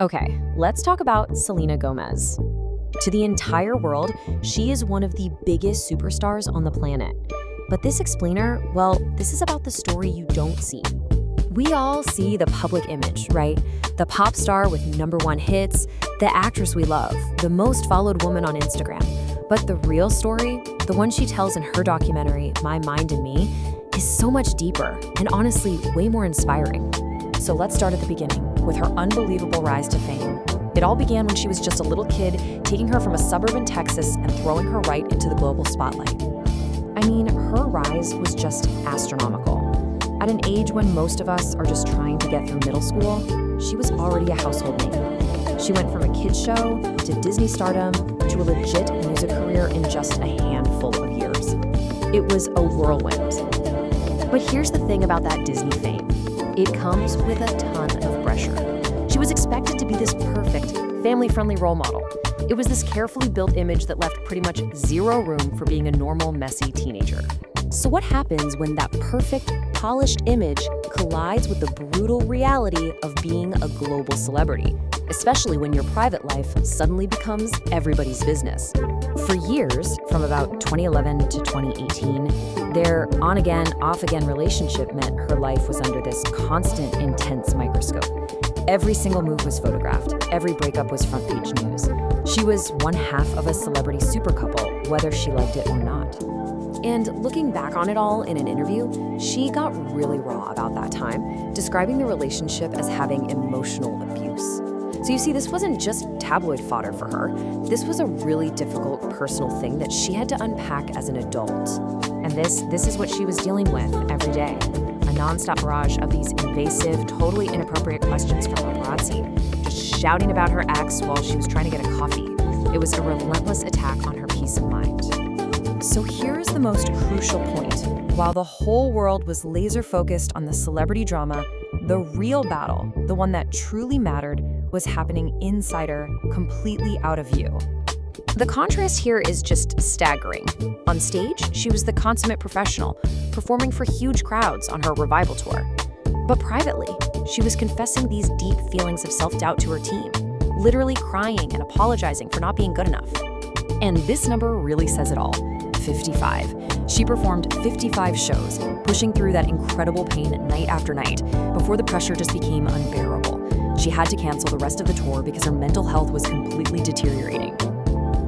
Okay, let's talk about Selena Gomez. To the entire world, she is one of the biggest superstars on the planet. But this explainer, well, this is about the story you don't see. We all see the public image, right? The pop star with #1 hits, the actress we love, the most followed woman on Instagram. But the real story, the one she tells in her documentary, My Mind and Me, is so much deeper and honestly way more inspiring. So let's start at the beginning, with her unbelievable rise to fame. It all began when she was just a little kid, taking her from a suburb in Texas and throwing her right into the global spotlight. I mean, her rise was just astronomical. At an age when most of us are just trying to get through middle school, she was already a household name. She went from a kids show to Disney stardom to a legit music career in just a handful of years. It was a whirlwind. But here's the thing about that Disney fame. It comes with a ton of pressure. She was expected to be this perfect, family-friendly role model. It was this carefully built image that left pretty much zero room for being a normal, messy teenager. So what happens when that perfect, polished image collides with the brutal reality of being a global celebrity, especially when your private life suddenly becomes everybody's business? For years, from about 2011 to 2018, their on-again, off-again relationship meant her life was under this constant, intense microscope. Every single move was photographed. Every breakup was front-page news. She was one half of a celebrity super couple, whether she liked it or not. And looking back on it all in an interview, she got really raw about that time, describing the relationship as having emotional abuse. So you see, this wasn't just tabloid fodder for her. This was a really difficult personal thing that she had to unpack as an adult. And this is what she was dealing with every day. A nonstop barrage of these invasive, totally inappropriate questions from paparazzi, just shouting about her ex while she was trying to get a coffee. It was a relentless attack on her peace of mind. So here's the most crucial point. While the whole world was laser focused on the celebrity drama, the real battle, the one that truly mattered, was happening inside her, completely out of view. The contrast here is just staggering. On stage, she was the consummate professional, performing for huge crowds on her revival tour. But privately, she was confessing these deep feelings of self-doubt to her team, literally crying and apologizing for not being good enough. And this number really says it all. 55. She performed 55 shows, pushing through that incredible pain night after night, before the pressure just became unbearable. She had to cancel the rest of the tour because her mental health was completely deteriorating.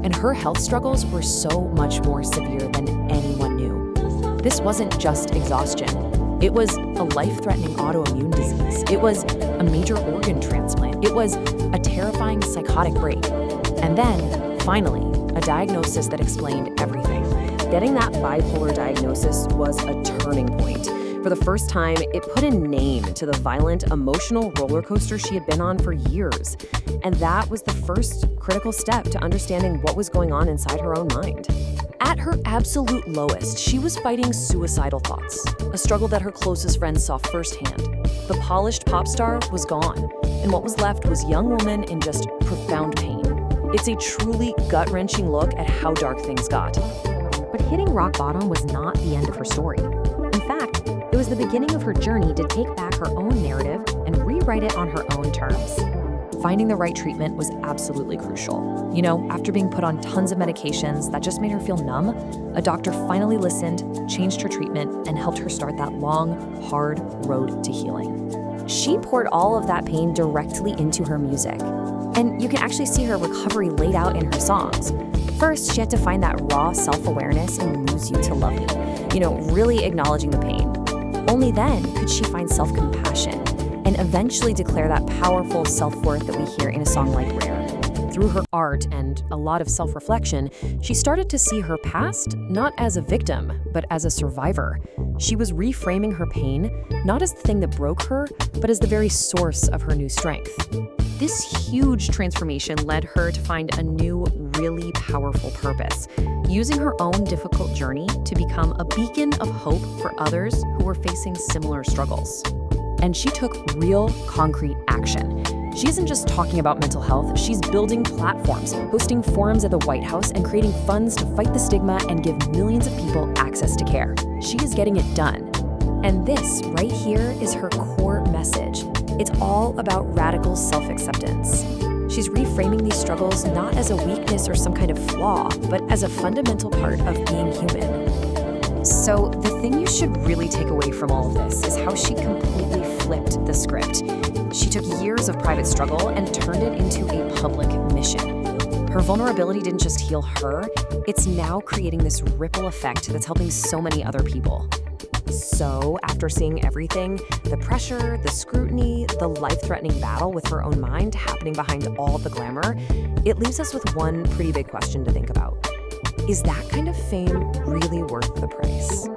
And her health struggles were so much more severe than anyone knew. This wasn't just exhaustion. It was a life-threatening autoimmune disease. It was a major organ transplant. It was a terrifying psychotic break. And then, finally, a diagnosis that explained everything. Getting that bipolar diagnosis was a turning point. For the first time, it put a name to the violent, emotional roller coaster she had been on for years. And that was the first critical step to understanding what was going on inside her own mind. At her absolute lowest, she was fighting suicidal thoughts, a struggle that her closest friends saw firsthand. The polished pop star was gone, and what was left was a young woman in just profound pain. It's a truly gut-wrenching look at how dark things got. But hitting rock bottom was not the end of her story. In fact, it was the beginning of her journey to take back her own narrative and rewrite it on her own terms. Finding the right treatment was absolutely crucial. You know, after being put on tons of medications that just made her feel numb, a doctor finally listened, changed her treatment, and helped her start that long, hard road to healing. She poured all of that pain directly into her music. And you can actually see her recovery laid out in her songs. First, she had to find that raw self-awareness and Lose You to Love Me, really acknowledging the pain. Only then could she find self-compassion and eventually declare that powerful self-worth that we hear in a song like Rare. Through her art and a lot of self-reflection, she started to see her past not as a victim, but as a survivor. She was reframing her pain, not as the thing that broke her, but as the very source of her new strength. This huge transformation led her to find a new, really powerful purpose, using her own difficult journey to become a beacon of hope for others who were facing similar struggles. And she took real, concrete action. She isn't just talking about mental health, she's building platforms, hosting forums at the White House, and creating funds to fight the stigma and give millions of people access to care. She is getting it done. And this right here is her core message. It's all about radical self-acceptance. She's reframing these struggles not as a weakness or some kind of flaw, but as a fundamental part of being human. So the thing you should really take away from all of this is how she completely flipped the script. She took years of private struggle and turned it into a public mission. Her vulnerability didn't just heal her, it's now creating this ripple effect that's helping so many other people. So, after seeing everything, the pressure, the scrutiny, the life-threatening battle with her own mind happening behind all the glamour, it leaves us with one pretty big question to think about. Is that kind of fame really worth the price?